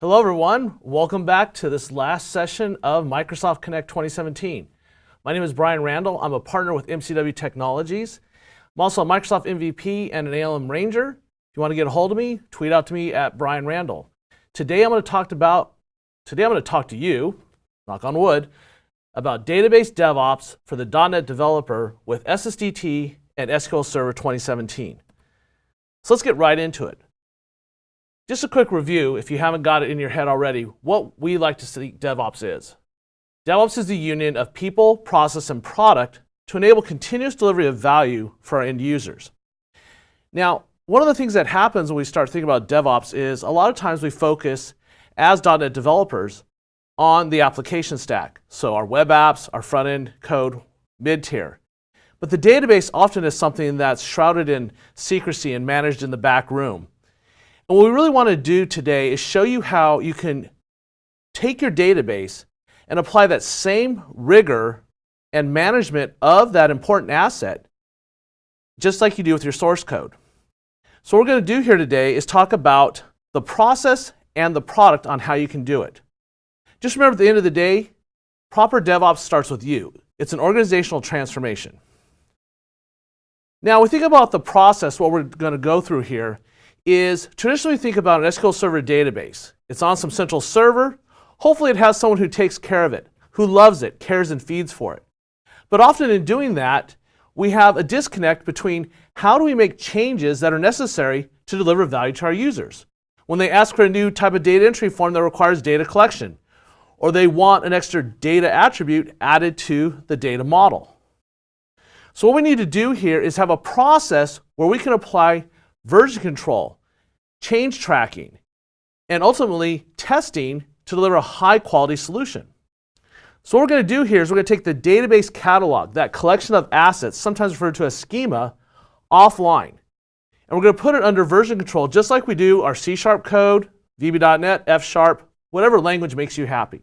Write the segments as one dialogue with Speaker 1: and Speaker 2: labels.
Speaker 1: Hello everyone, welcome back to this last session of Microsoft Connect 2017. My name is Brian Randall. I'm a partner with MCW Technologies. I'm also a Microsoft MVP and an ALM Ranger. If you want to get a hold of me, tweet out to me at Brian Randall. Today I'm going to talk to you, knock on wood, about database DevOps for the .NET developer with SSDT and SQL Server 2017. So let's get right into it. Just a quick review, if you haven't got it in your head already, what we like to think DevOps is. DevOps is the union of people, process, and product to enable continuous delivery of value for our end users. Now, one of the things that happens when we start thinking about DevOps is a lot of times we focus as .NET developers on the application stack. So our web apps, our front-end code, mid-tier. But the database often is something that's shrouded in secrecy and managed in the back room. And what we really want to do today is show you how you can take your database and apply that same rigor and management of that important asset just like you do with your source code. So what we're going to do here today is talk about the process and the product on how you can do it. Just remember, at the end of the day, proper DevOps starts with you. It's an organizational transformation. Now, we think about the process. What we're going to go through here is traditionally think about an SQL Server database. It's on some central server. Hopefully it has someone who takes care of it, who loves it, cares and feeds for it. But often in doing that, we have a disconnect between how do we make changes that are necessary to deliver value to our users. When they ask for a new type of data entry form that requires data collection, or they want an extra data attribute added to the data model. So what we need to do here is have a process where we can apply version control, change tracking, and ultimately testing to deliver a high quality solution. So what we're going to do here is we're going to take the database catalog, that collection of assets, sometimes referred to as schema, offline. And we're going to put it under version control just like we do our C# code, VB.NET, F#, whatever language makes you happy.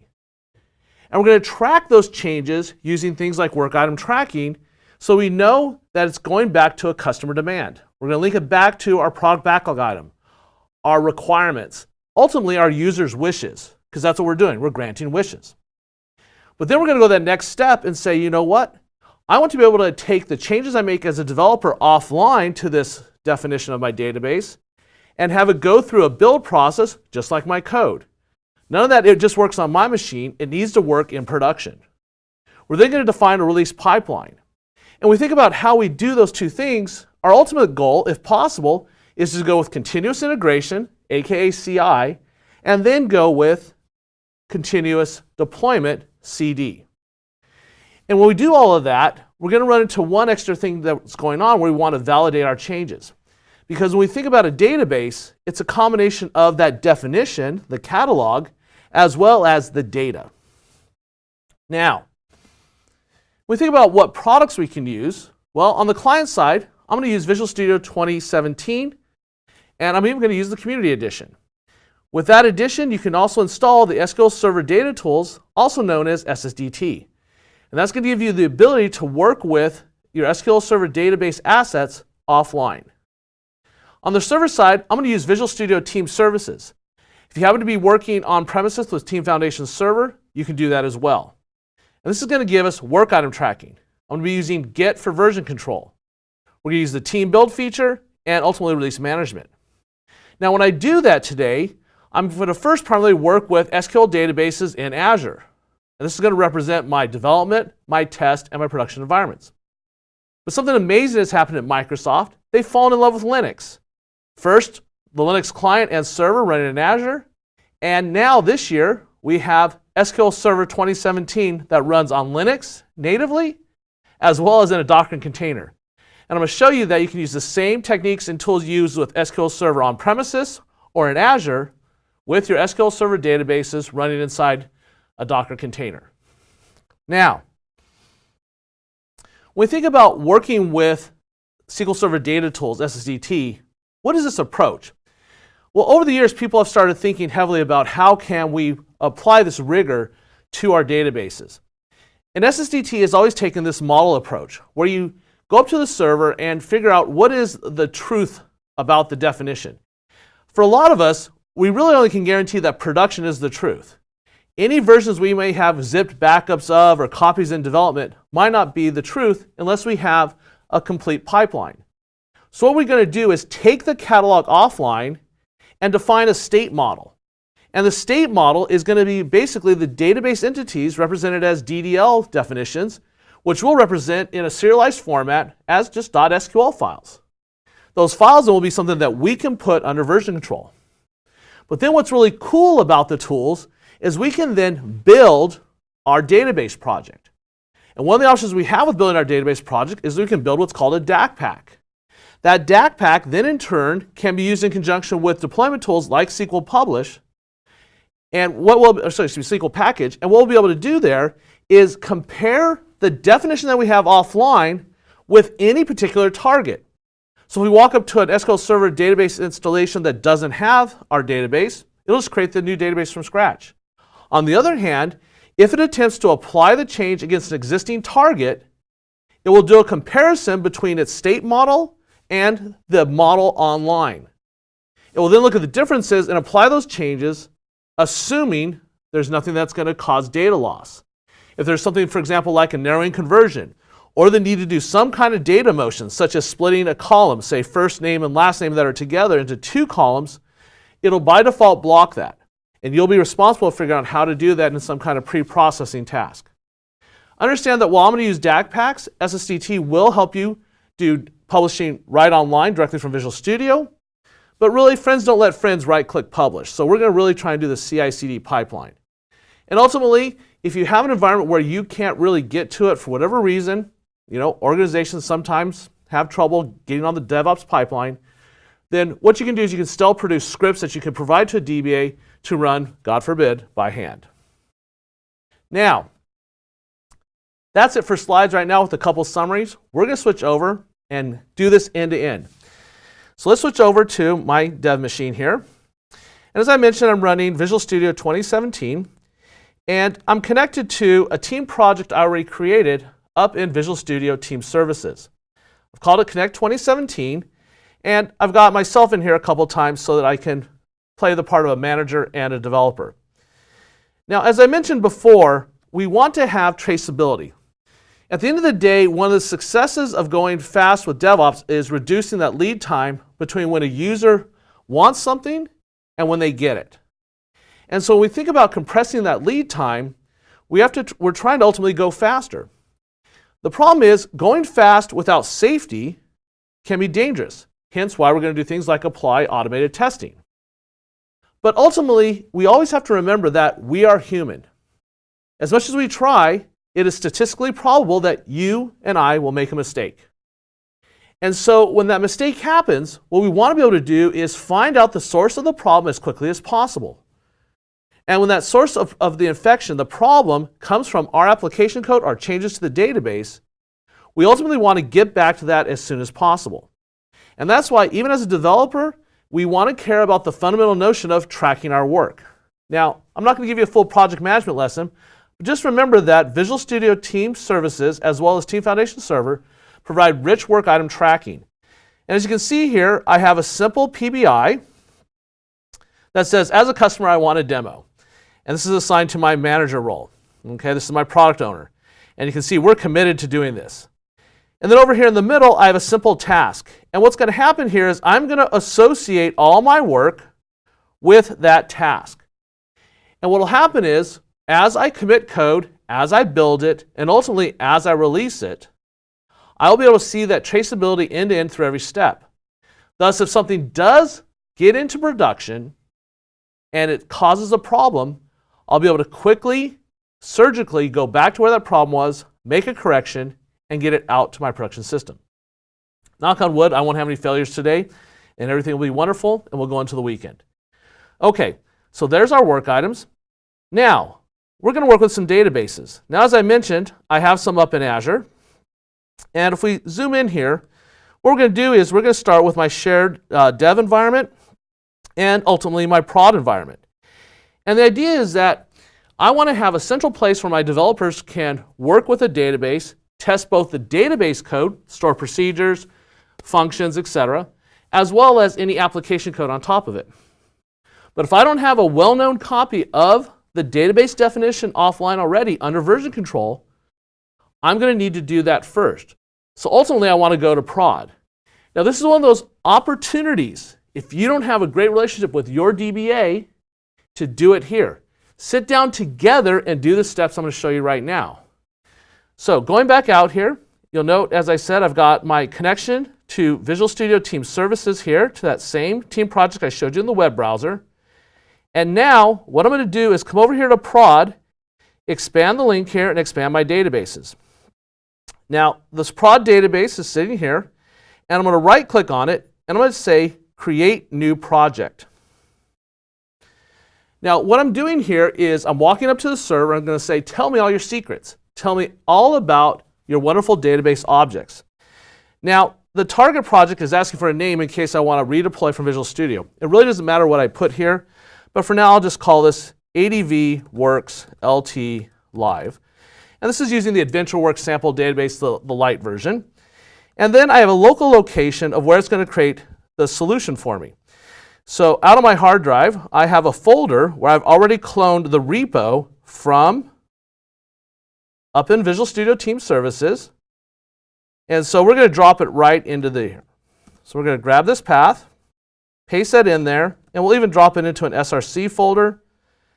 Speaker 1: And we're going to track those changes using things like work item tracking so we know that it's going back to a customer demand. We're going to link it back to our product backlog item, our requirements, ultimately our users' wishes, because that's what we're doing. We're granting wishes. But then we're going to go that next step and say, you know what? I want to be able to take the changes I make as a developer offline to this definition of my database and have it go through a build process just like my code. None of that, it just works on my machine. It needs to work in production. We're then going to define a release pipeline. And we think about how we do those two things. Our ultimate goal, if possible, is to go with continuous integration, aka CI, and then go with continuous deployment, CD. And when we do all of that, we're going to run into one extra thing that's going on where we want to validate our changes. Because when we think about a database, it's a combination of that definition, the catalog, as well as the data. Now, when we think about what products we can use, well, on the client side, I'm going to use Visual Studio 2017, and I'm even going to use the Community Edition. With that edition, you can also install the SQL Server Data Tools, also known as SSDT. And that's going to give you the ability to work with your SQL Server database assets offline. On the server side, I'm going to use Visual Studio Team Services. If you happen to be working on premises with Team Foundation Server, you can do that as well. And this is going to give us work item tracking. I'm going to be using Get for version control. We're going to use the team build feature and ultimately release management. Now, when I do that today, I'm going to first primarily work with SQL databases in Azure. And this is going to represent my development, my test, and my production environments. But something amazing has happened at Microsoft. They've fallen in love with Linux. First, the Linux client and server running in Azure. And now this year, we have SQL Server 2017 that runs on Linux natively, as well as in a Docker container. And I'm going to show you that you can use the same techniques and tools used with SQL Server on premises or in Azure with your SQL Server databases running inside a Docker container. Now, when we think about working with SQL Server Data Tools, SSDT, what is this approach? Well, over the years, people have started thinking heavily about how can we apply this rigor to our databases. And SSDT has always taken this model approach, where you go up to the server and figure out what is the truth about the definition. For a lot of us, we really only can guarantee that production is the truth. Any versions we may have zipped backups of or copies in development might not be the truth unless we have a complete pipeline. So what we're going to do is take the catalog offline and define a state model. And the state model is going to be basically the database entities represented as DDL definitions, which we'll represent in a serialized format as just .SQL files. Those files will be something that we can put under version control. But then what's really cool about the tools is we can then build our database project. And one of the options we have with building our database project is we can build what's called a DAC pack. That DAC pack then in turn can be used in conjunction with deployment tools like SQL Publish and SQL Package. And what we'll be able to do there is compare the definition that we have offline with any particular target. So if we walk up to an SQL Server database installation that doesn't have our database, it'll just create the new database from scratch. On the other hand, if it attempts to apply the change against an existing target, it will do a comparison between its state model and the model online. It will then look at the differences and apply those changes, assuming there's nothing that's going to cause data loss. If there's something, for example, like a narrowing conversion, or the need to do some kind of data motion, such as splitting a column, say first name and last name that are together into two columns, it'll by default block that. And you'll be responsible for figuring out how to do that in some kind of pre-processing task. Understand that while I'm going to use DAC packs, SSDT will help you do publishing right online directly from Visual Studio. But really, friends don't let friends right-click publish. So we're going to really try and do the CI/CD pipeline. And ultimately, if you have an environment where you can't really get to it for whatever reason, organizations sometimes have trouble getting on the DevOps pipeline, then what you can do is you can still produce scripts that you can provide to a DBA to run, God forbid, by hand. Now, that's it for slides right now with a couple summaries. We're going to switch over and do this end to end. So let's switch over to my dev machine here. And as I mentioned, I'm running Visual Studio 2017, and I'm connected to a team project I already created up in Visual Studio Team Services. I've called it Connect 2017, and I've got myself in here a couple times so that I can play the part of a manager and a developer. Now, as I mentioned before, we want to have traceability. At the end of the day, one of the successes of going fast with DevOps is reducing that lead time between when a user wants something and when they get it. And so when we think about compressing that lead time, we're trying to ultimately go faster. The problem is going fast without safety can be dangerous, hence why we're going to do things like apply automated testing. But ultimately, we always have to remember that we are human. As much as we try, it is statistically probable that you and I will make a mistake. And so when that mistake happens, what we want to be able to do is find out the source of the problem as quickly as possible. And when that source of the infection, the problem, comes from our application code or changes to the database, we ultimately want to get back to that as soon as possible. And that's why, even as a developer, we want to care about the fundamental notion of tracking our work. Now, I'm not going to give you a full project management lesson, but just remember that Visual Studio Team Services, as well as Team Foundation Server, provide rich work item tracking. And as you can see here, I have a simple PBI that says, as a customer, I want a demo. And this is assigned to my manager role. Okay, this is my product owner. And you can see we're committed to doing this. And then over here in the middle, I have a simple task. And what's going to happen here is I'm going to associate all my work with that task. And what will happen is, as I commit code, as I build it, and ultimately as I release it, I'll be able to see that traceability end to end through every step. Thus, if something does get into production and it causes a problem, I'll be able to quickly, surgically go back to where that problem was, make a correction, and get it out to my production system. Knock on wood, I won't have any failures today, and everything will be wonderful, and we'll go into the weekend. Okay, so there's our work items. Now, we're going to work with some databases. Now, as I mentioned, I have some up in Azure. And if we zoom in here, what we're going to do is we're going to start with my shared dev environment and ultimately my prod environment. And the idea is that I want to have a central place where my developers can work with a database, test both the database code, store procedures, functions, etc., as well as any application code on top of it. But if I don't have a well-known copy of the database definition offline already under version control, I'm going to need to do that first. So ultimately, I want to go to prod. Now, this is one of those opportunities, if you don't have a great relationship with your DBA, to do it here. Sit down together and do the steps I'm going to show you right now. So going back out here, you'll note, as I said, I've got my connection to Visual Studio Team Services here, to that same team project I showed you in the web browser. And now, what I'm going to do is come over here to prod, expand the link here, and expand my databases. Now, this prod database is sitting here, and I'm going to right-click on it, and I'm going to say Create New Project. Now, what I'm doing here is I'm walking up to the server, I'm going to say, tell me all your secrets. Tell me all about your wonderful database objects. Now, the target project is asking for a name in case I want to redeploy from Visual Studio. It really doesn't matter what I put here, but for now I'll just call this ADV Works LT Live. And this is using the AdventureWorks sample database, the light version. And then I have a local location of where it's going to create the solution for me. So out of my hard drive, I have a folder where I've already cloned the repo from up in Visual Studio Team Services. And so we're going to drop it right into there. So we're going to grab this path, paste that in there, and we'll even drop it into an SRC folder,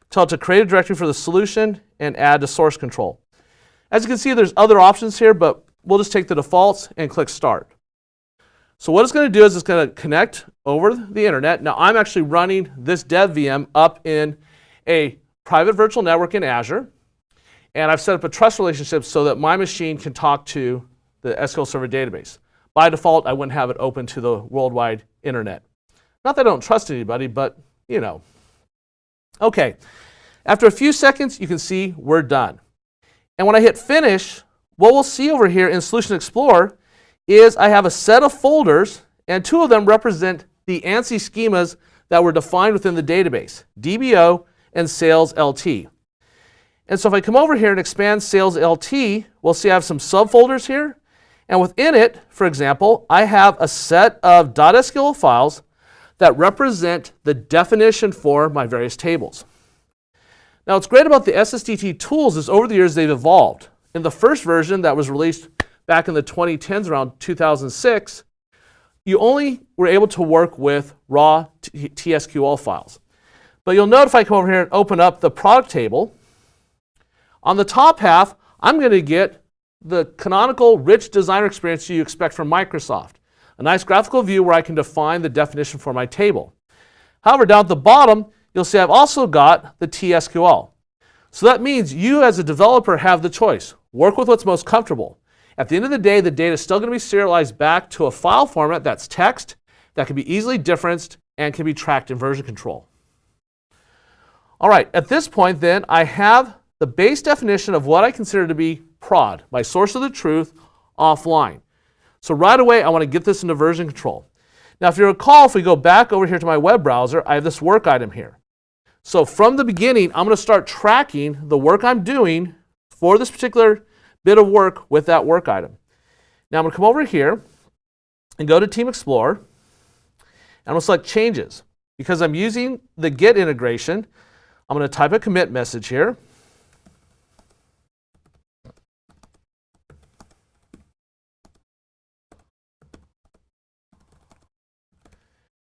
Speaker 1: tell it to create a directory for the solution, and add to source control. As you can see, there's other options here, but we'll just take the defaults and click Start. So what it's going to do is it's going to connect over the internet. Now I'm actually running this dev VM up in a private virtual network in Azure. And I've set up a trust relationship so that my machine can talk to the SQL Server database. By default, I wouldn't have it open to the worldwide internet. Not that I don't trust anybody, but you know. Okay, after a few seconds, you can see we're done. And when I hit finish, what we'll see over here in Solution Explorer is I have a set of folders, and two of them represent the ANSI schemas that were defined within the database, DBO and Sales LT. And so if I come over here and expand Sales LT, we'll see I have some subfolders here. And within it, for example, I have a set of .SQL files that represent the definition for my various tables. Now what's great about the SSDT tools is over the years they've evolved. In the first version that was released back in the 2010s, around 2006, you only were able to work with raw TSQL files. But you'll note if I come over here and open up the product table, on the top half, I'm going to get the canonical rich designer experience you expect from Microsoft. A nice graphical view where I can define the definition for my table. However, down at the bottom, you'll see I've also got the TSQL. So that means you as a developer have the choice. Work with what's most comfortable. At the end of the day, the data is still going to be serialized back to a file format that's text, that can be easily differenced, and can be tracked in version control. All right, at this point then, I have the base definition of what I consider to be prod, my source of the truth, offline. So right away, I want to get this into version control. Now, if you recall, if we go back over here to my web browser, I have this work item here. So from the beginning, I'm going to start tracking the work I'm doing for this particular bit of work with that work item. Now I'm going to come over here and go to Team Explorer, and I'm going to select Changes. Because I'm using the Git integration, I'm going to type a commit message here.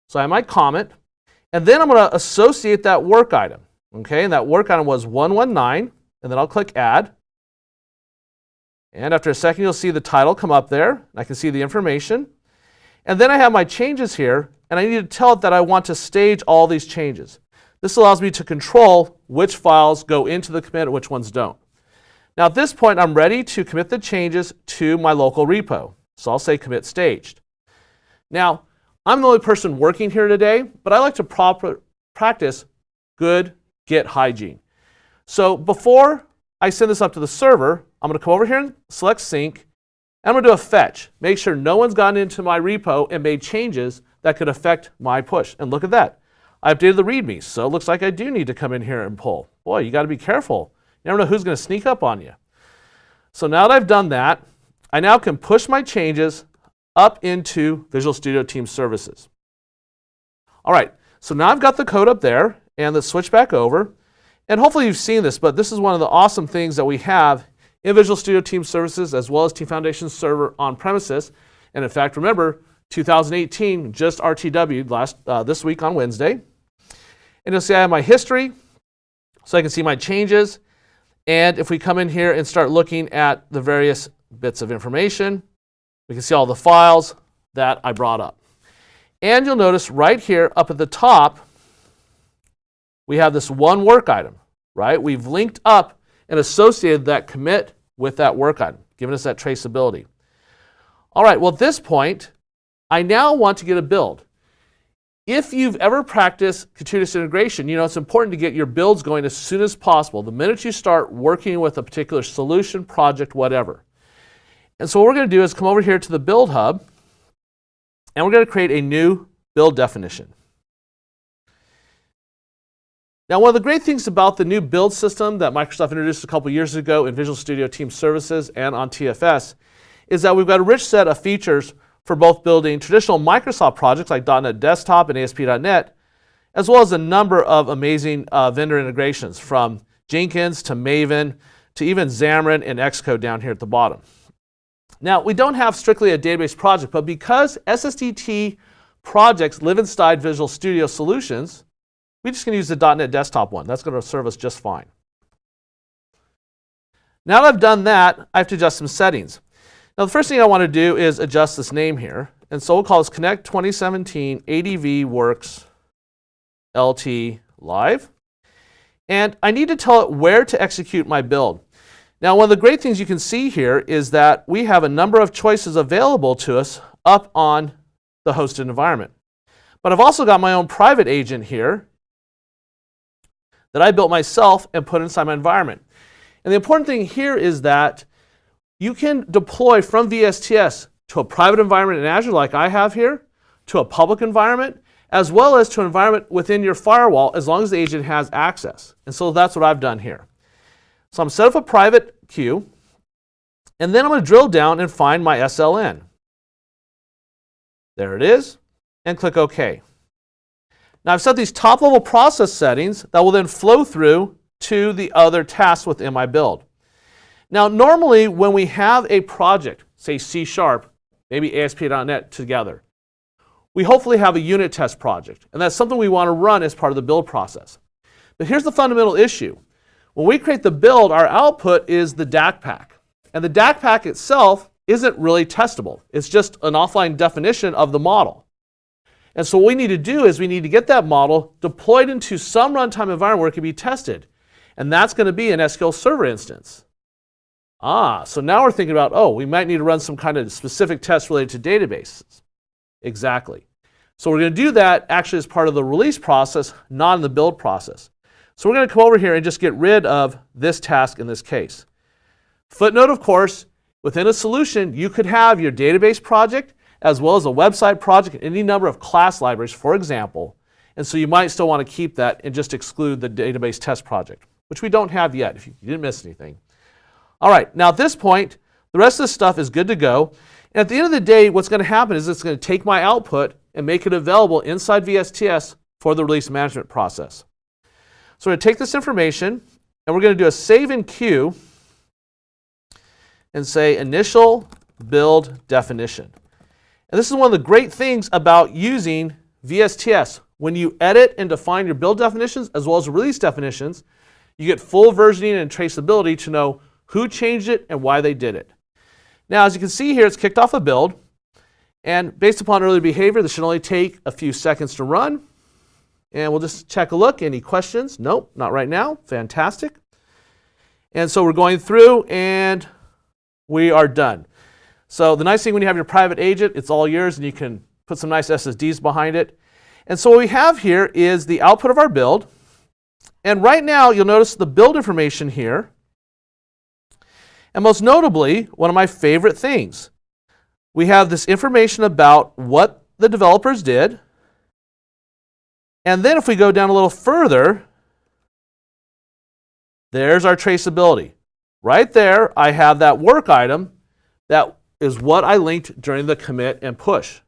Speaker 1: So I have my comment, and then I'm going to associate that work item. Okay, and that work item was 119, and then I'll click Add. And after a second, you'll see the title come up there, and I can see the information. And then I have my changes here, and I need to tell it that I want to stage all these changes. This allows me to control which files go into the commit and which ones don't. Now at this point, I'm ready to commit the changes to my local repo. So I'll say commit staged. Now, I'm the only person working here today, but I like to practice good Git hygiene. So before I send this up to the server, I'm going to come over here and select sync, and I'm going to do a fetch. Make sure no one's gotten into my repo and made changes that could affect my push. And look at that. I updated the README, so it looks like I do need to come in here and pull. Boy, you got to be careful. You never know who's going to sneak up on you. So now that I've done that, I now can push my changes up into Visual Studio Team Services. All right, So now I've got the code up there, and let's switch back over. And hopefully you've seen this, but this is one of the awesome things that we have in Visual Studio Team Services as well as Team Foundation Server on premises. And in fact, remember, 2018 just RTW'd this week on Wednesday. And you'll see I have my history, so I can see my changes. And if we come in here and start looking at the various bits of information, we can see all the files that I brought up. And you'll notice right here up at the top, we have this one work item, right? We've linked up and associated that commit with that work item, giving us that traceability. All right, well, at this point, I now want to get a build. If you've ever practiced continuous integration, you know it's important to get your builds going as soon as possible, the minute you start working with a particular solution, project, whatever. And so what we're going to do is come over here to the Build Hub, and we're going to create a new build definition. Now, one of the great things about the new build system that Microsoft introduced a couple years ago in Visual Studio Team Services and on TFS is that we've got a rich set of features for both building traditional Microsoft projects like .NET Desktop and ASP.NET, as well as a number of amazing vendor integrations from Jenkins to Maven to even Xamarin and Xcode down here at the bottom. Now, we don't have strictly a database project, but because SSDT projects live inside Visual Studio Solutions, we're just going to use the .NET Desktop one. That's going to serve us just fine. Now that I've done that, I have to adjust some settings. Now, the first thing I want to do is adjust this name here. And so we'll call this Connect 2017 ADV Works LT Live. And I need to tell it where to execute my build. Now, one of the great things you can see here is that we have a number of choices available to us up on the hosted environment. But I've also got my own private agent here that I built myself and put inside my environment. And the important thing here is that you can deploy from VSTS to a private environment in Azure like I have here, to a public environment, as well as to an environment within your firewall as long as the agent has access. And so that's what I've done here. So I'm set up a private queue, and then I'm going to drill down and find my SLN. There it is, and click OK. Now I've set these top-level process settings that will then flow through to the other tasks within my build. Now, normally when we have a project, say C#, maybe ASP.NET together, we hopefully have a unit test project, and that's something we want to run as part of the build process. But here's the fundamental issue. When we create the build, our output is the DAC pack. And the DAC pack itself isn't really testable. It's just an offline definition of the model. And so what we need to do is we need to get that model deployed into some runtime environment where it can be tested. And that's going to be an SQL Server instance. So now we're thinking about, we might need to run some kind of specific test related to databases. Exactly. So we're going to do that actually as part of the release process, not in the build process. So we're going to come over here and just get rid of this task in this case. Footnote, of course, within a solution, you could have your database project as well as a website project and any number of class libraries, for example. And so you might still want to keep that and just exclude the database test project, which we don't have yet if you didn't miss anything. All right, now at this point, the rest of this stuff is good to go. And at the end of the day, what's going to happen is it's going to take my output and make it available inside VSTS for the release management process. So we're going to take this information, and we're going to do a save in queue and say initial build definition. And this is one of the great things about using VSTS. When you edit and define your build definitions as well as release definitions, you get full versioning and traceability to know who changed it and why they did it. Now, as you can see here, it's kicked off a build. And based upon early behavior, this should only take a few seconds to run. And we'll just check a look. Any questions? Nope, not right now. Fantastic. And so we're going through, and we are done. So the nice thing when you have your private agent, it's all yours, and you can put some nice SSDs behind it. And so what we have here is the output of our build. And right now, you'll notice the build information here. And most notably, one of my favorite things, we have this information about what the developers did. And then if we go down a little further, there's our traceability. Right there, I have that work item that is what I linked during the commit and push.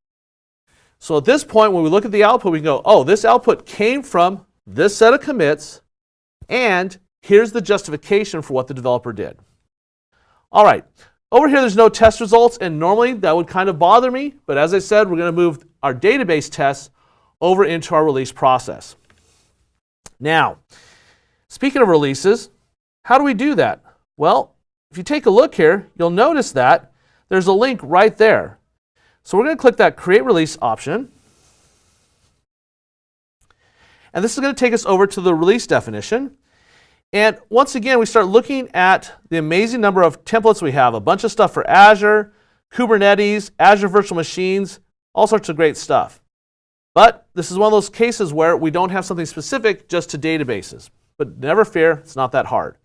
Speaker 1: So at this point, when we look at the output, we can go, oh, this output came from this set of commits, and here's the justification for what the developer did. All right, over here there's no test results, and normally that would kind of bother me, but as I said, we're going to move our database tests over into our release process. Now, speaking of releases, how do we do that? Well, if you take a look here, you'll notice that there's a link right there. So we're going to click that Create Release option. And this is going to take us over to the release definition. And once again, we start looking at the amazing number of templates we have. A bunch of stuff for Azure, Kubernetes, Azure Virtual Machines, all sorts of great stuff. But this is one of those cases where we don't have something specific just to databases. But never fear, it's not that hard.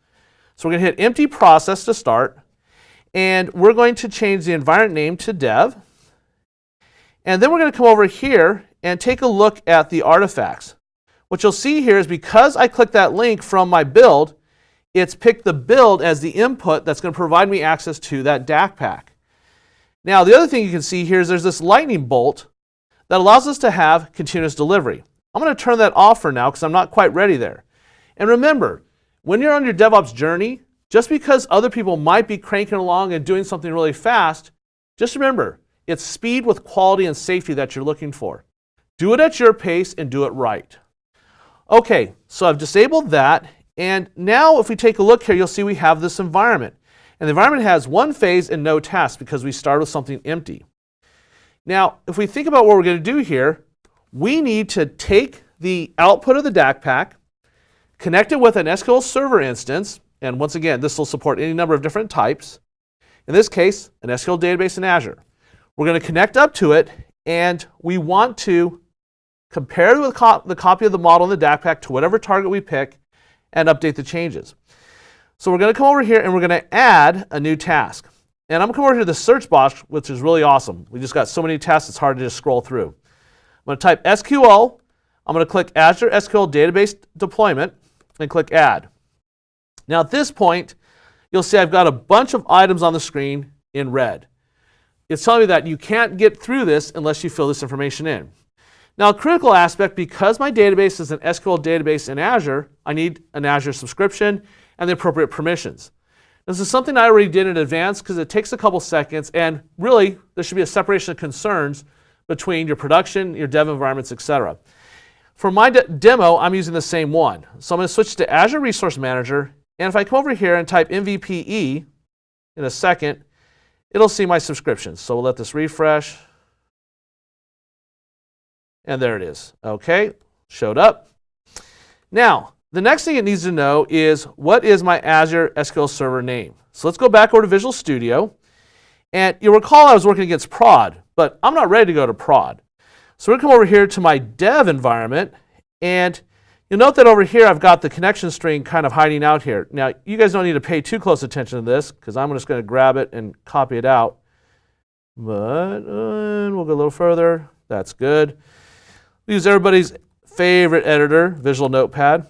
Speaker 1: So we're going to hit Empty Process to start. And we're going to change the environment name to Dev. And then we're going to come over here and take a look at the artifacts. What you'll see here is because I clicked that link from my build, it's picked the build as the input that's going to provide me access to that DAC pack. Now, the other thing you can see here is there's this lightning bolt that allows us to have continuous delivery. I'm going to turn that off for now because I'm not quite ready there. And remember, when you're on your DevOps journey, just because other people might be cranking along and doing something really fast, just remember, it's speed with quality and safety that you're looking for. Do it at your pace and do it right. Okay, so I've disabled that, and now if we take a look here, you'll see we have this environment. And the environment has one phase and no tasks because we start with something empty. Now, if we think about what we're going to do here, we need to take the output of the DAC pack, connect it with an SQL Server instance, and once again, this will support any number of different types. In this case, an SQL database in Azure. We're going to connect up to it, and we want to compare the copy of the model in the DAC pack to whatever target we pick and update the changes. So we're going to come over here and we're going to add a new task. And I'm going to come over here to the search box, which is really awesome. We just got so many tasks, it's hard to just scroll through. I'm going to type SQL. I'm going to click Azure SQL Database Deployment and click Add. Now at this point, you'll see I've got a bunch of items on the screen in red. It's telling me that you can't get through this unless you fill this information in. Now, a critical aspect, because my database is an SQL database in Azure, I need an Azure subscription and the appropriate permissions. This is something I already did in advance because it takes a couple seconds, and really, there should be a separation of concerns between your production, your dev environments, etc. For my demo, I'm using the same one. So I'm going to switch to Azure Resource Manager, and if I come over here and type MVPE in a second, it'll see my subscriptions. So we'll let this refresh. And there it is. Okay, showed up. Now, the next thing it needs to know is what is my Azure SQL Server name. So let's go back over to Visual Studio. And you'll recall I was working against prod, but I'm not ready to go to prod. So we're going to come over here to my dev environment. And you'll note that over here I've got the connection string kind of hiding out here. Now, you guys don't need to pay too close attention to this because I'm just going to grab it and copy it out. But we'll go a little further. That's good. We use everybody's favorite editor, Visual Notepad.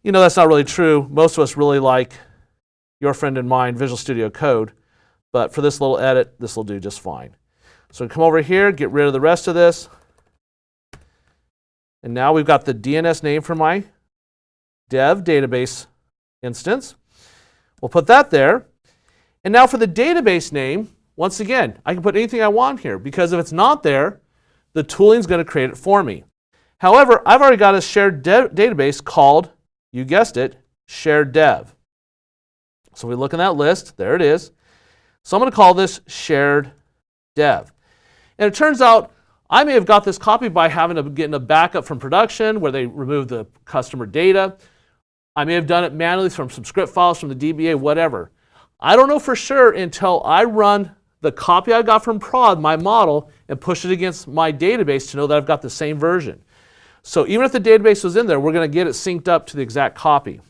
Speaker 1: You know, that's not really true. Most of us really like your friend and mine, Visual Studio Code. But for this little edit, this will do just fine. So come over here, get rid of the rest of this. And now we've got the DNS name for my dev database instance. We'll put that there. And now for the database name, once again, I can put anything I want here because if it's not there, the tooling is going to create it for me. However, I've already got a shared database called, you guessed it, shared dev. So we look in that list, there it is. So I'm going to call this shared dev. And it turns out I may have got this copied by getting a backup from production where they removed the customer data. I may have done it manually from some script files from the DBA, whatever. I don't know for sure until I run the copy I got from prod, my model, and push it against my database to know that I've got the same version. So even if the database was in there, we're going to get it synced up to the exact copy.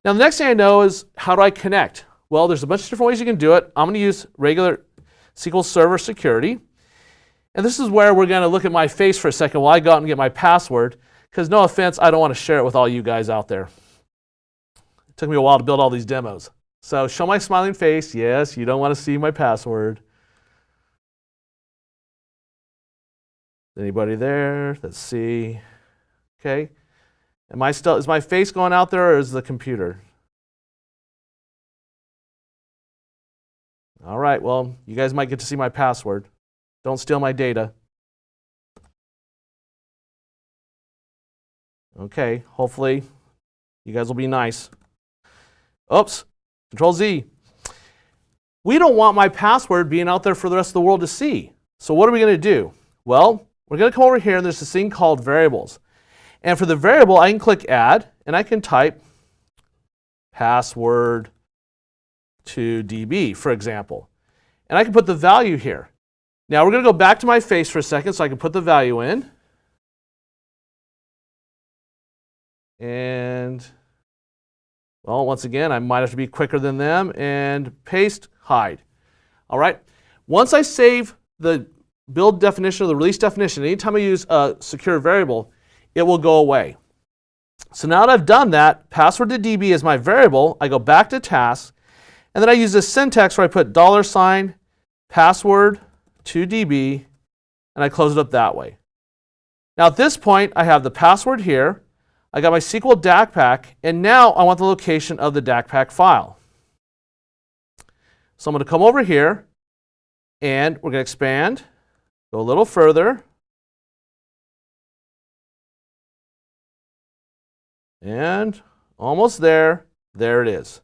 Speaker 1: Now the next thing I know is how do I connect? Well, there's a bunch of different ways you can do it. I'm going to use regular SQL Server security. And this is where we're going to look at my face for a second while I go out and get my password. Because no offense, I don't want to share it with all you guys out there. It took me a while to build all these demos. So show my smiling face. Yes, you don't want to see my password. Anybody there? Let's see. Okay. Is my face going out there, or is the computer? All right, well, you guys might get to see my password. Don't steal my data. Okay, hopefully you guys will be nice. Oops, Control Z. We don't want my password being out there for the rest of the world to see. So what are we going to do? Well, we're going to come over here, and there's this thing called variables. And for the variable, I can click add, and I can type password to DB, for example. And I can put the value here. Now we're going to go back to my face for a second so I can put the value in. And, well, once again, I might have to be quicker than them, and paste, hide. All right. Once I save the build definition or the release definition, anytime I use a secure variable, it will go away. So now that I've done that, password to DB is my variable. I go back to tasks, and then I use this syntax where I put $ password to DB, and I close it up that way. Now at this point, I have the password here. I got my SQL DACPack, and now I want the location of the DACPack file. So I'm going to come over here, and we're going to expand, go a little further, and almost there. There it is.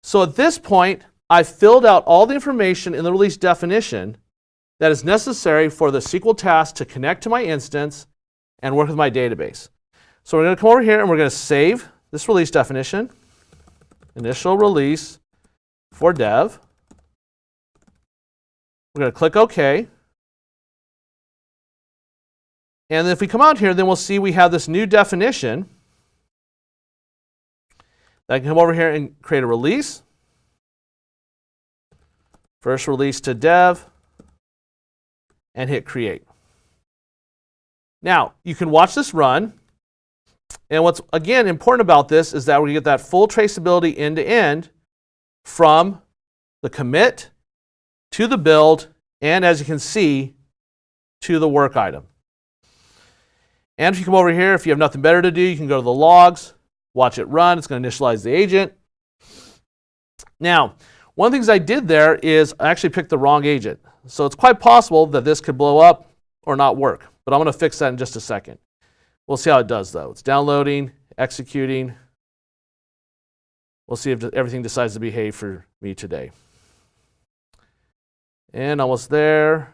Speaker 1: So at this point, I've filled out all the information in the release definition that is necessary for the SQL task to connect to my instance and work with my database. So we're going to come over here, and we're going to save this release definition, initial release for dev. We're going to click OK. And if we come out here, then we'll see we have this new definition. I can come over here and create a release. First release to dev, and hit create. Now, you can watch this run. And what's, again, important about this is that we get that full traceability end to end from the commit to the build, and as you can see, to the work item. And if you come over here, if you have nothing better to do, you can go to the logs, watch it run. It's going to initialize the agent. Now, one of the things I did there is I actually picked the wrong agent. So it's quite possible that this could blow up or not work. But I'm going to fix that in just a second. We'll see how it does, though. It's downloading, executing. We'll see if everything decides to behave for me today. And almost there.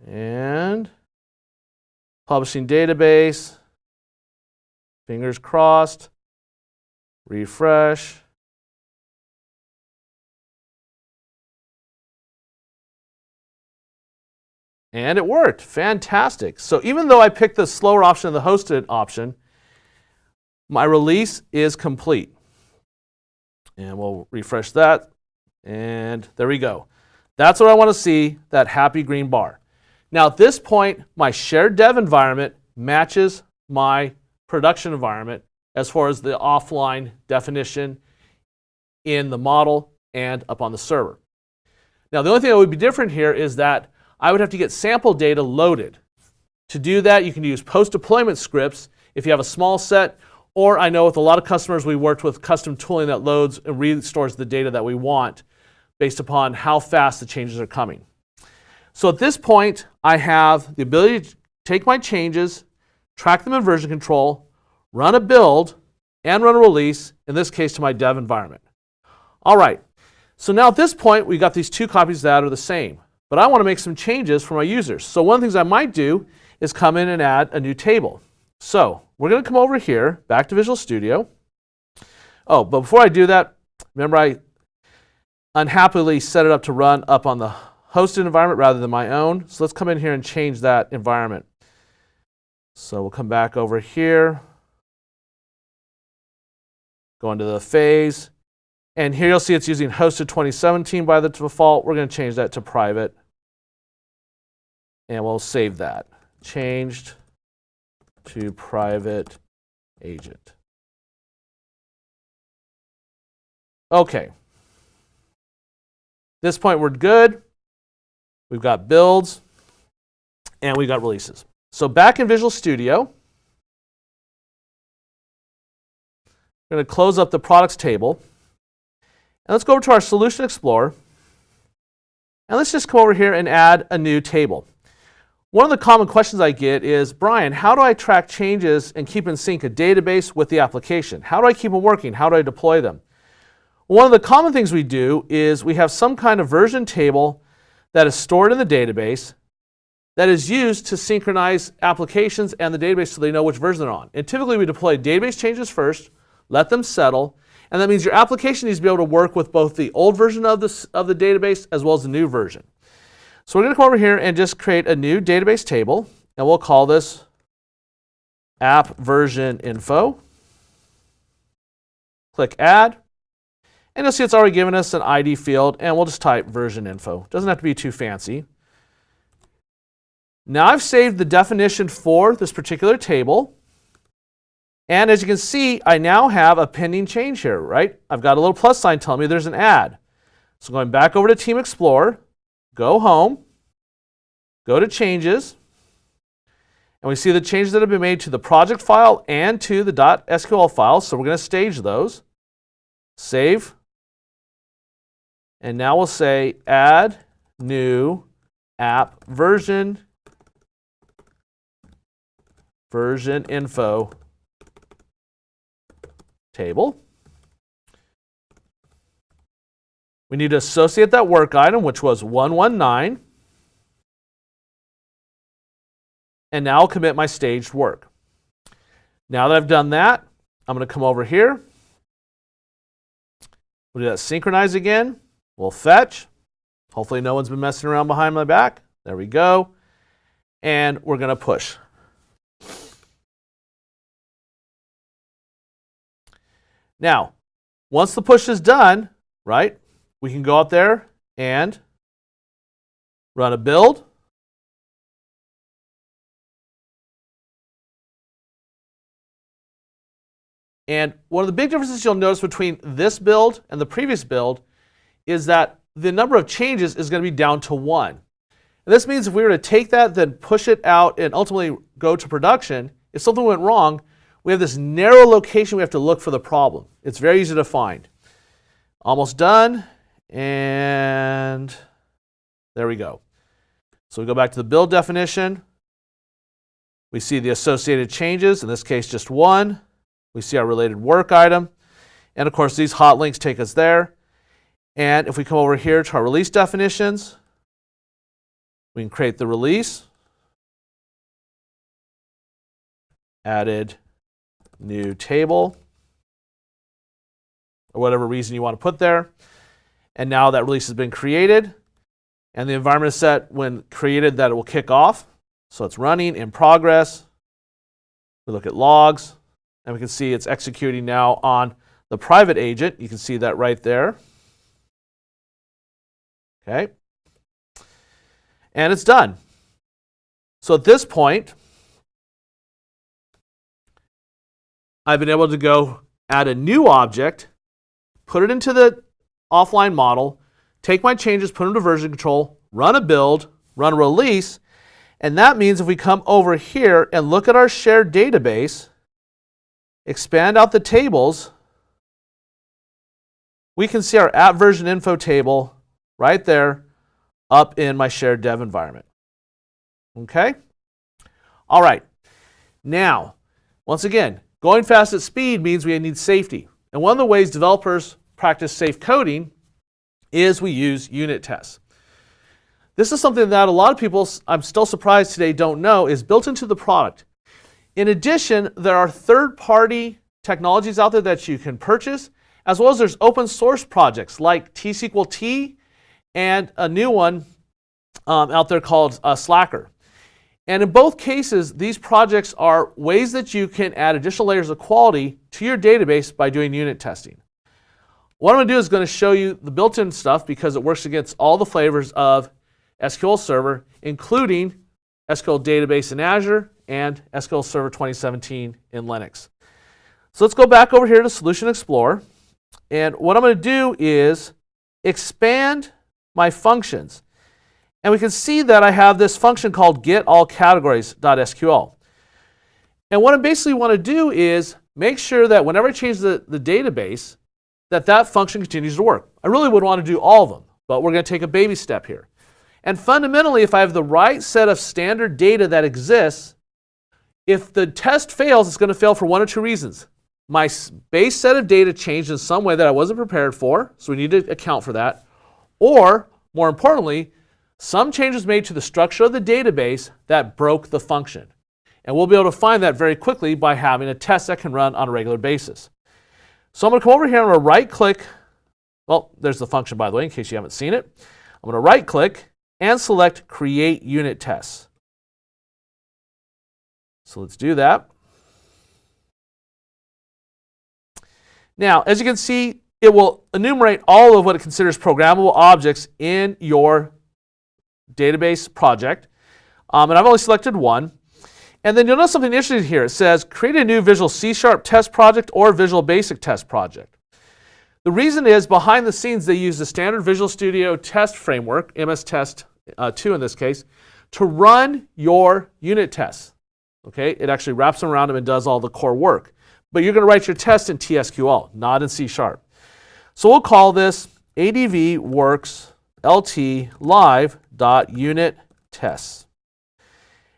Speaker 1: And publishing database. Fingers crossed. Refresh. And it worked. Fantastic. So even though I picked the slower option of the hosted option, my release is complete. And we'll refresh that. And there we go. That's what I want to see, that happy green bar. Now at this point, my shared dev environment matches my production environment as far as the offline definition in the model and up on the server. Now the only thing that would be different here is that I would have to get sample data loaded. To do that, you can use post-deployment scripts if you have a small set, or I know with a lot of customers we worked with custom tooling that loads and restores the data that we want based upon how fast the changes are coming. So at this point, I have the ability to take my changes, track them in version control, run a build, and run a release, in this case to my dev environment. All right, so now at this point, we've got these two copies that are the same. But I want to make some changes for my users. So one of the things I might do is come in and add a new table. So we're going to come over here, back to Visual Studio. Oh, but before I do that, remember I unhappily set it up to run up on the hosted environment rather than my own. So let's come in here and change that environment. So we'll come back over here, go into the phase. And here you'll see it's using hosted 2017 by the default. We're going to change that to private. And we'll save that. Changed to private agent. Okay. At this point, we're good. We've got builds. and we got releases. So back in Visual Studio, we're going to close up the products table. And let's go over to our Solution Explorer. And let's just come over here and add a new table. One of the common questions I get is, Brian, how do I track changes and keep in sync a database with the application? How do I keep them working? How do I deploy them? One of the common things we do is we have some kind of version table that is stored in the database that is used to synchronize applications and the database so they know which version they're on. And typically we deploy database changes first, let them settle, and that means your application needs to be able to work with both the old version of the database as well as the new version. So we're going to come over here and just create a new database table, and we'll call this app version info. Click add, and you'll see it's already given us an ID field, and we'll just type version info. Doesn't have to be too fancy. Now I've saved the definition for this particular table, and as you can see, I now have a pending change here, right? I've got a little plus sign telling me there's an add. So going back over to Team Explorer, go home, go to changes, and we see the changes that have been made to the project file and to the .SQL file, so we're going to stage those. Save, and now we'll say add new app version info table. We need to associate that work item, which was 119. And now I'll commit my staged work. Now that I've done that, I'm going to come over here. We'll do that synchronize again. We'll fetch. Hopefully no one's been messing around behind my back. There we go. And we're going to push. Now, once the push is done, right, we can go out there and run a build. And one of the big differences you'll notice between this build and the previous build is that the number of changes is going to be down to 1. And this means if we were to take that, then push it out and ultimately go to production, if something went wrong, we have this narrow location we have to look for the problem. It's very easy to find. Almost done, and there we go. So we go back to the build definition. We see the associated changes, in this case just 1. We see our related work item. And of course, these hot links take us there. And if we come over here to our release definitions, we can create the release. Added new table, or whatever reason you want to put there. And now that release has been created. And the environment is set when created that it will kick off. So it's running in progress. We look at logs. And we can see it's executing now on the private agent. You can see that right there. Okay. And it's done. So at this point, I've been able to go add a new object, put it into the offline model, take my changes, put them to version control, run a build, run a release, and that means if we come over here and look at our shared database, expand out the tables, we can see our app version info table right there up in my shared dev environment. Okay? All right. Now, once again, going fast at speed means we need safety. And one of the ways developers practice safe coding is we use unit tests. This is something that a lot of people, I'm still surprised today, don't know, is built into the product. In addition, there are third-party technologies out there that you can purchase, as well as there's open source projects like T-SQL-T and a new one out there called Slacker. And in both cases, these projects are ways that you can add additional layers of quality to your database by doing unit testing. What I'm going to do is going to show you the built-in stuff because it works against all the flavors of SQL Server, including SQL Database in Azure and SQL Server 2017 in Linux. So let's go back over here to Solution Explorer. And what I'm going to do is expand my functions. And we can see that I have this function called getAllCategories.sql. And what I basically want to do is make sure that whenever I change the database, that function continues to work. I really would want to do all of them, but we're going to take a baby step here. And fundamentally, if I have the right set of standard data that exists, if the test fails, it's going to fail for one or two reasons. My base set of data changed in some way that I wasn't prepared for, so we need to account for that. Or, more importantly, some changes made to the structure of the database that broke the function. And we'll be able to find that very quickly by having a test that can run on a regular basis. So I'm going to come over here and I'm going to right-click. Well, there's the function, by the way, in case you haven't seen it. I'm going to right-click and select Create Unit Tests. So let's do that. Now, as you can see, it will enumerate all of what it considers programmable objects in your database project. And I've only selected one. And then you'll notice something interesting here. It says, create a new Visual C# test project or Visual Basic test project. The reason is, behind the scenes, they use the standard Visual Studio test framework, MS Test 2 in this case, to run your unit tests. Okay? It actually wraps them around them and does all the core work. But you're going to write your test in TSQL, not in C#. So we'll call this ADV works LT live.unit tests.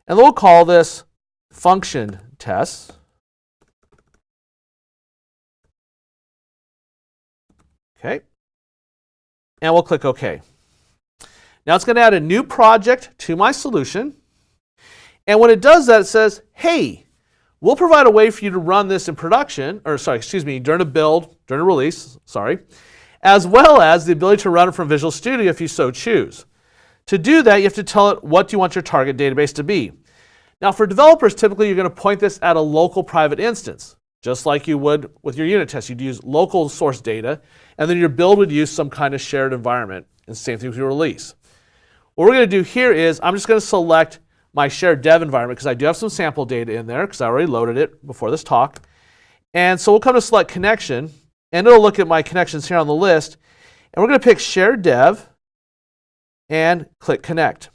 Speaker 1: And then we'll call this function tests. Okay. And we'll click OK. Now it's going to add a new project to my solution. And when it does that, it says, hey, we'll provide a way for you to run this in production, during a build, during a release, as well as the ability to run it from Visual Studio if you so choose. To do that, you have to tell it what you want your target database to be. Now, for developers, typically you're going to point this at a local private instance, just like you would with your unit test. You'd use local source data, and then your build would use some kind of shared environment, and same thing with your release. What we're going to do here is I'm just going to select my shared dev environment because I do have some sample data in there because I already loaded it before this talk. And so we'll come to select connection, and it'll look at my connections here on the list, and we're going to pick shared dev and click connect.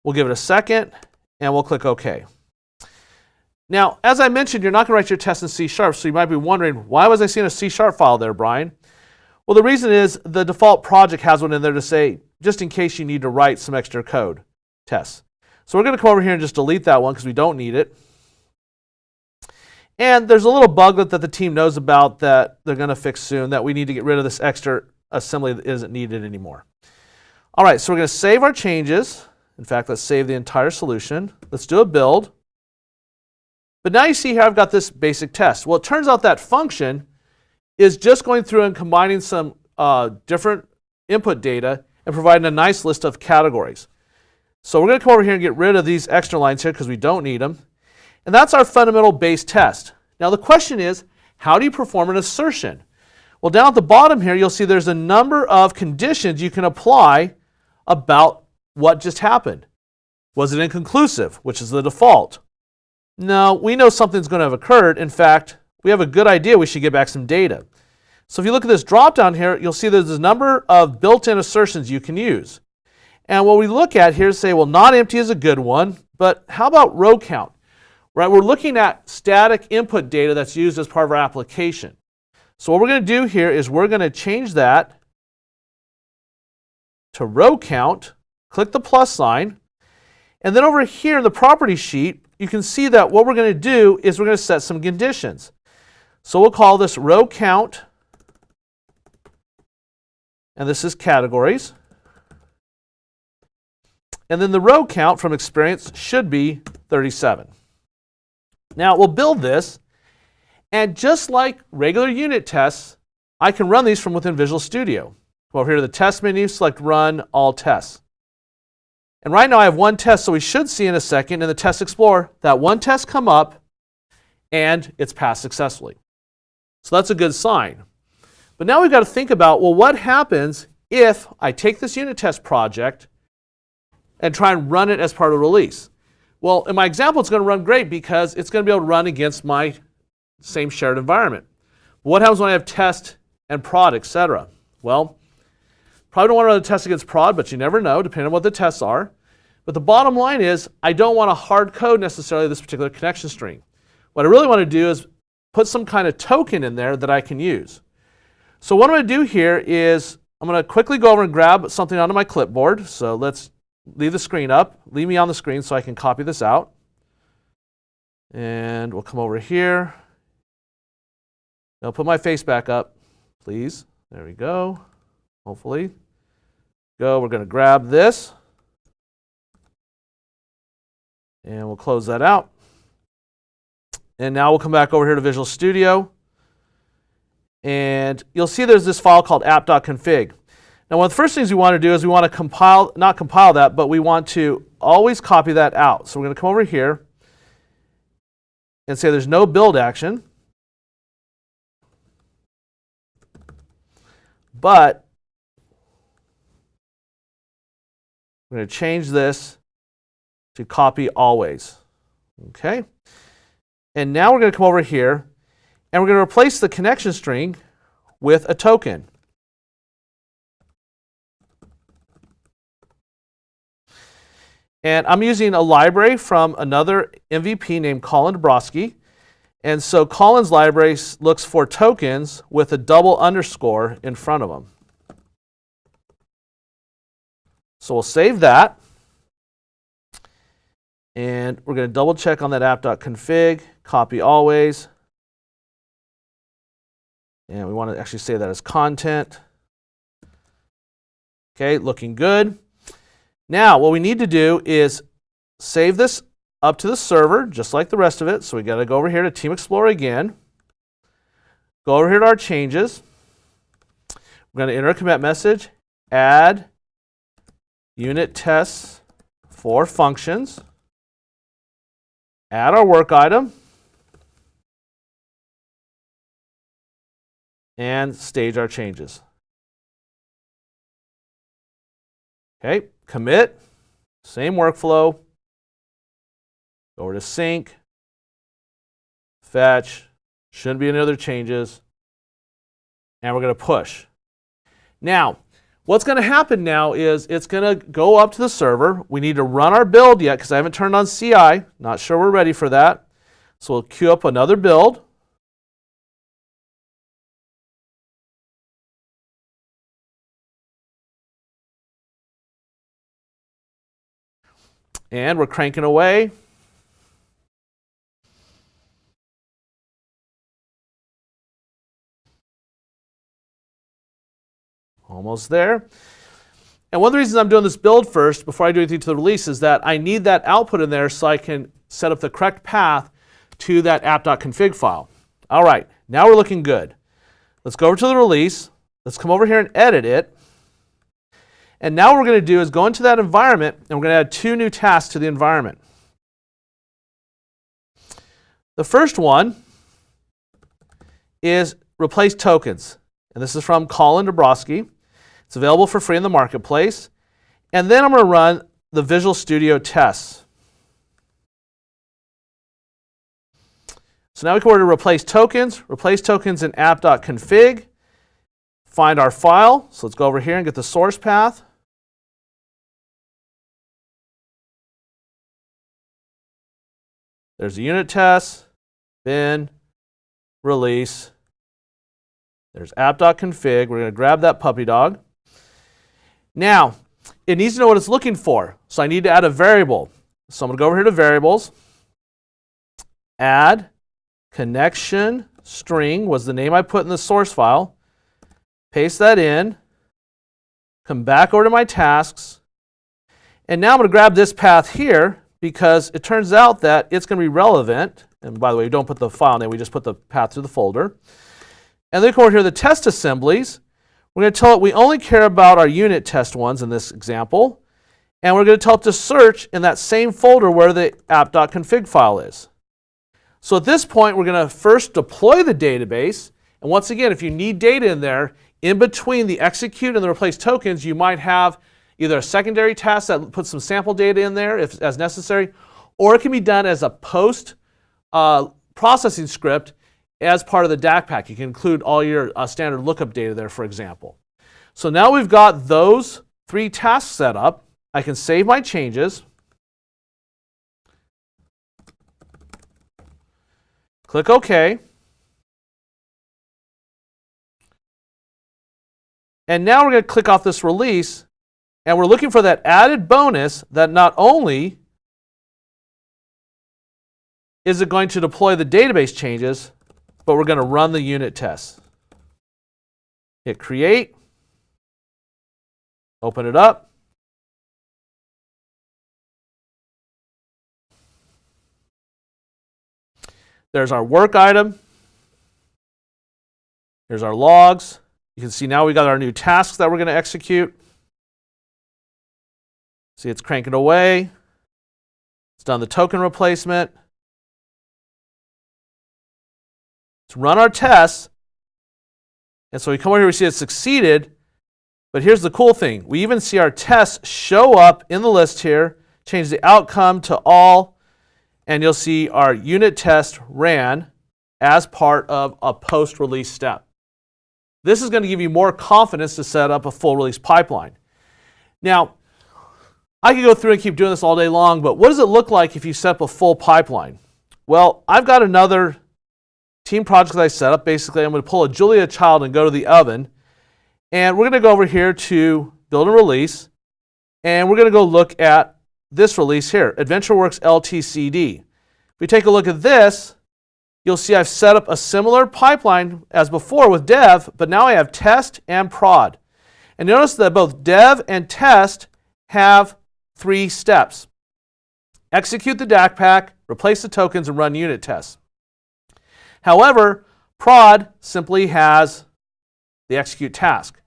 Speaker 1: We'll give it a second, and we'll click OK. Now, as I mentioned, you're not going to write your test in C#, so you might be wondering, why was I seeing a C# file there, Brian? Well, the reason is the default project has one in there to say, just in case you need to write some extra code tests. So we're going to come over here and just delete that one because we don't need it. And there's a little buglet that the team knows about that they're going to fix soon, that we need to get rid of this extra assembly that isn't needed anymore. All right, so we're going to save our changes. In fact, let's save the entire solution. Let's do a build. But now you see here I've got this basic test. Well, it turns out that function is just going through and combining some different input data and providing a nice list of categories. So we're going to come over here and get rid of these extra lines here because we don't need them. And that's our fundamental base test. Now the question is, how do you perform an assertion? Well, down at the bottom here, you'll see there's a number of conditions you can apply about what just happened. Was it inconclusive, which is the default? No, we know something's going to have occurred. In fact, we have a good idea we should get back some data. So if you look at this drop down here, you'll see there's a number of built-in assertions you can use. And what we look at here is say, well, not empty is a good one, but how about row count? Right, we're looking at static input data that's used as part of our application. So what we're going to do here is we're going to change that to row count, click the plus sign, and then over here in the property sheet, you can see that what we're going to do is we're going to set some conditions. So we'll call this row count, and this is categories. And then the row count from experience should be 37. Now we'll build this, and just like regular unit tests, I can run these from within Visual Studio. Go over here to the test menu, select Run All Tests. And right now I have one test, so we should see in a second in the Test Explorer that one test come up and it's passed successfully. So that's a good sign. But now we've got to think about, well, what happens if I take this unit test project and try and run it as part of a release? Well, in my example, it's going to run great because it's going to be able to run against my same shared environment. What happens when I have test and prod, etc.? Well, Probably don't want to run a test against prod, but you never know, depending on what the tests are. But the bottom line is, I don't want to hard code necessarily this particular connection string. What I really want to do is put some kind of token in there that I can use. So what I'm going to do here is, I'm going to quickly go over and grab something onto my clipboard. So let's leave the screen up. Leave me on the screen so I can copy this out. And we'll come over here. I'll put my face back up, please. There we go. Hopefully. We're going to grab this. And we'll close that out. And now we'll come back over here to Visual Studio. And you'll see there's this file called app.config. Now, one of the first things we want to do is we want to not compile that, but we want to always copy that out. So we're going to come over here and say there's no build action. But we're going to change this to copy always. Okay? And now we're going to come over here and we're going to replace the connection string with a token. And I'm using a library from another MVP named Colin Dabrowski. And so Colin's library looks for tokens with a double underscore in front of them. So we'll save that. And we're going to double check on that app.config, copy always. And we want to actually save that as content. Okay, looking good. Now, what we need to do is save this up to the server, just like the rest of it. So we got to go over here to Team Explorer again. Go over here to our changes. We're going to enter a commit message, add unit tests for functions, add our work item, and stage our changes. Okay, commit, same workflow. Go over to sync, fetch, shouldn't be any other changes, and we're going to push. Now, what's going to happen now is it's going to go up to the server. We need to run our build yet because I haven't turned on CI. Not sure we're ready for that. So we'll queue up another build. And we're cranking away. Almost there. And one of the reasons I'm doing this build first, before I do anything to the release, is that I need that output in there so I can set up the correct path to that app.config file. All right, now we're looking good. Let's go over to the release. Let's come over here and edit it. And now what we're going to do is go into that environment, and we're going to add two new tasks to the environment. The first one is replace tokens. And this is from Colin Dabrowski. It's available for free in the marketplace. And then I'm going to run the Visual Studio tests. So now we can go to replace tokens in app.config, find our file. So let's go over here and get the source path. There's the unit test, bin, release. There's app.config. We're going to grab that puppy dog. Now, it needs to know what it's looking for. So I need to add a variable. So I'm going to go over here to variables. Add connection string was the name I put in the source file. Paste that in. Come back over to my tasks. And now I'm going to grab this path here because it turns out that it's going to be relevant. And by the way, we don't put the file name. We just put the path to the folder. And then come over here to the test assemblies. We're going to tell it we only care about our unit test ones in this example. And we're going to tell it to search in that same folder where the app.config file is. So at this point, we're going to first deploy the database. And once again, if you need data in there, in between the execute and the replace tokens, you might have either a secondary task that puts some sample data in there if as necessary, or it can be done as a post processing script as part of the DAC pack. You can include all your standard lookup data there, for example. So now we've got those 3 tasks set up. I can save my changes. Click OK. And now we're going to click off this release, and we're looking for that added bonus that not only is it going to deploy the database changes, but we're going to run the unit tests. Hit create, open it up. There's our work item. Here's our logs. You can see now we got our new tasks that we're going to execute. See, it's cranking away. It's done the token replacement. Let's run our tests. And so we come over here, we see it succeeded. But here's the cool thing. We even see our tests show up in the list here. Change the outcome to all. And you'll see our unit test ran as part of a post-release step. This is going to give you more confidence to set up a full release pipeline. Now, I could go through and keep doing this all day long, but what does it look like if you set up a full pipeline? Well, I've got another team project that I set up. Basically, I'm going to pull a Julia child and go to the oven. And we're going to go over here to build and release. And we're going to go look at this release here, AdventureWorks LTCD. If we take a look at this, you'll see I've set up a similar pipeline as before with dev, but now I have test and prod. And notice that both dev and test have 3 steps. Execute the DAC pack, replace the tokens, and run unit tests. However, prod simply has the execute task.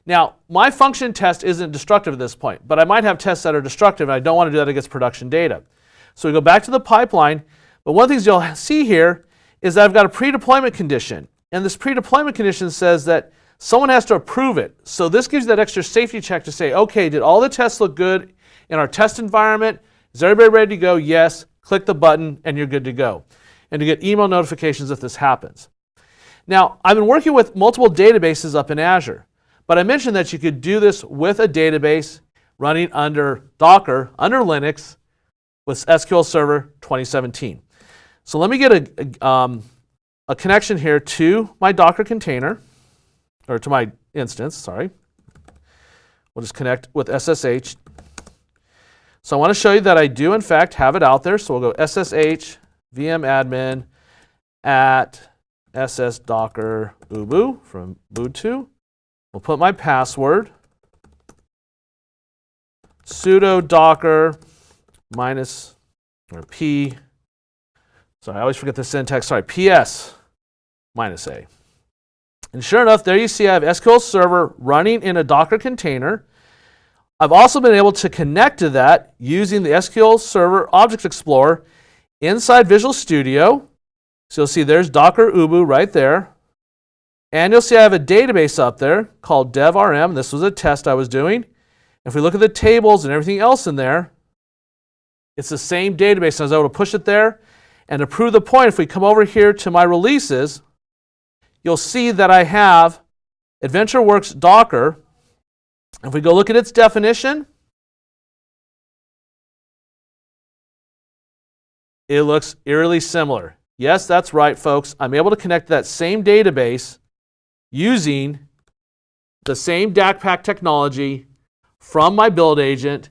Speaker 1: Now, my function test isn't destructive at this point, but I might have tests that are destructive, and I don't want to do that against production data. So we go back to the pipeline, but one of the things you'll see here is that I've got a pre-deployment condition, and this pre-deployment condition says that someone has to approve it. So this gives you that extra safety check to say, okay, did all the tests look good in our test environment? Is everybody ready to go? Yes. Click the button, and you're good to go. And to get email notifications if this happens. Now, I've been working with multiple databases up in Azure. But I mentioned that you could do this with a database running under Docker, under Linux, with SQL Server 2017. So let me get a connection here to my Docker container, or to my instance, sorry. We'll just connect with SSH. So I want to show you that I do, in fact, have it out there. So we'll go SSH vmadmin at ssdocker ubu from Ubuntu. We'll put my password, sudo docker minus, or p, sorry, I always forget the syntax, sorry, ps minus a. And sure enough, there you see I have SQL Server running in a Docker container. I've also been able to connect to that using the SQL Server Object Explorer inside Visual Studio. So you'll see there's Docker Ubu right there. And you'll see I have a database up there called devrm. This was a test I was doing. If we look at the tables and everything else in there, it's the same database. I was able to push it there. And to prove the point, if we come over here to my releases, you'll see that I have AdventureWorks Docker. If we go look at its definition, it looks eerily similar. Yes, that's right, folks. I'm able to connect to that same database using the same DAC pack technology from my build agent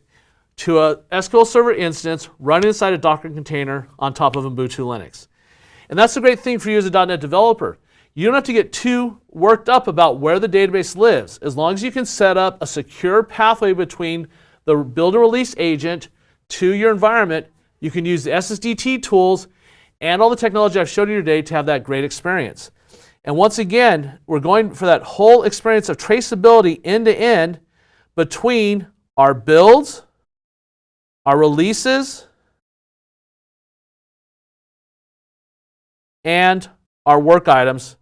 Speaker 1: to a SQL Server instance running inside a Docker container on top of Ubuntu Linux. And that's the great thing for you as a .NET developer. You don't have to get too worked up about where the database lives. As long as you can set up a secure pathway between the build and release agent to your environment, you can use the SSDT tools and all the technology I've showed you today to have that great experience. And once again, we're going for that whole experience of traceability end to end between our builds, our releases, and our work items,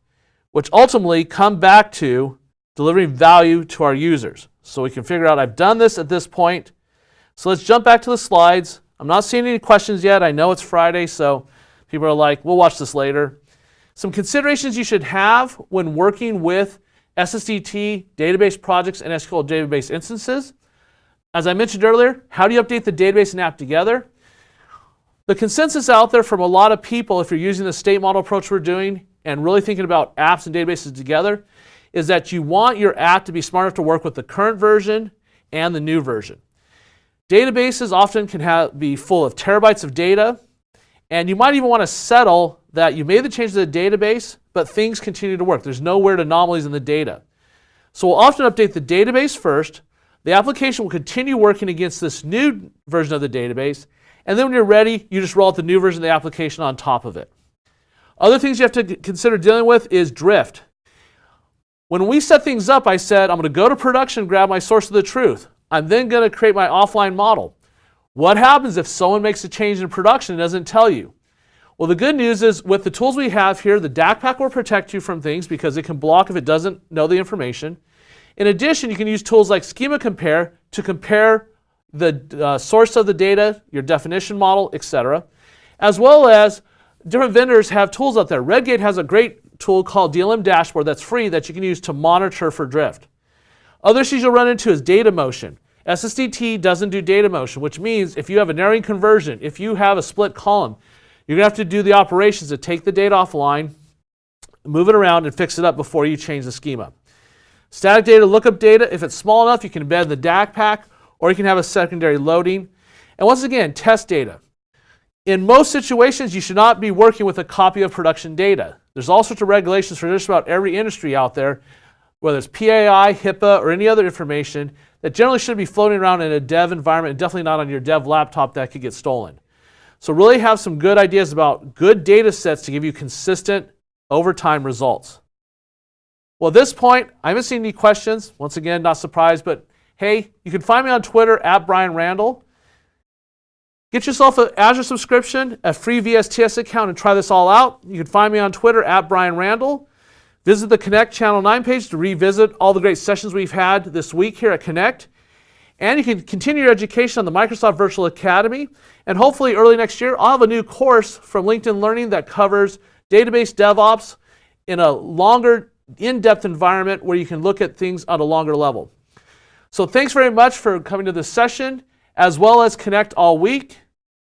Speaker 1: which ultimately come back to delivering value to our users. So we can figure out I've done this at this point. So let's jump back to the slides. I'm not seeing any questions yet. I know it's Friday, so people are like, we'll watch this later. Some considerations you should have when working with SSDT, database projects, and SQL database instances. As I mentioned earlier, how do you update the database and app together? The consensus out there from a lot of people, if you're using the state model approach we're doing and really thinking about apps and databases together, is that you want your app to be smart enough to work with the current version and the new version. Databases often can be full of terabytes of data, and you might even want to settle that you made the change to the database, but things continue to work. There's no weird anomalies in the data. So we'll often update the database first. The application will continue working against this new version of the database, and then when you're ready, you just roll out the new version of the application on top of it. Other things you have to consider dealing with is drift. When we set things up, I said, I'm going to go to production and grab my source of the truth. I'm then going to create my offline model. What happens if someone makes a change in production and doesn't tell you? Well, the good news is with the tools we have here, the DAC pack will protect you from things because it can block if it doesn't know the information. In addition, you can use tools like schema compare to compare the source of the data, your definition model, etc. As well as different vendors have tools out there. Redgate has a great tool called DLM Dashboard that's free that you can use to monitor for drift. Other issues you'll run into is data motion. SSDT doesn't do data motion, which means if you have a narrowing conversion, if you have a split column, you're going to have to do the operations to take the data offline, move it around, and fix it up before you change the schema. Static data lookup data, if it's small enough, you can embed the DAC pack, or you can have a secondary loading. And once again, test data. In most situations, you should not be working with a copy of production data. There's all sorts of regulations for just about every industry out there, whether it's PAI, HIPAA, or any other information that generally should be floating around in a dev environment and definitely not on your dev laptop that could get stolen. So really have some good ideas about good data sets to give you consistent over time results. Well, at this point, I haven't seen any questions. Once again, not surprised, but hey, you can find me on Twitter at Brian Randall. Get yourself an Azure subscription, a free VSTS account, and try this all out. You can find me on Twitter at Brian Randall. Visit the Connect Channel 9 page to revisit all the great sessions we've had this week here at Connect. And you can continue your education on the Microsoft Virtual Academy. And hopefully early next year, I'll have a new course from LinkedIn Learning that covers database DevOps in a longer, in-depth environment where you can look at things on a longer level. So thanks very much for coming to this session, as well as Connect all week.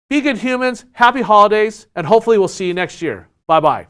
Speaker 1: Be good humans, happy holidays, and hopefully we'll see you next year. Bye-bye.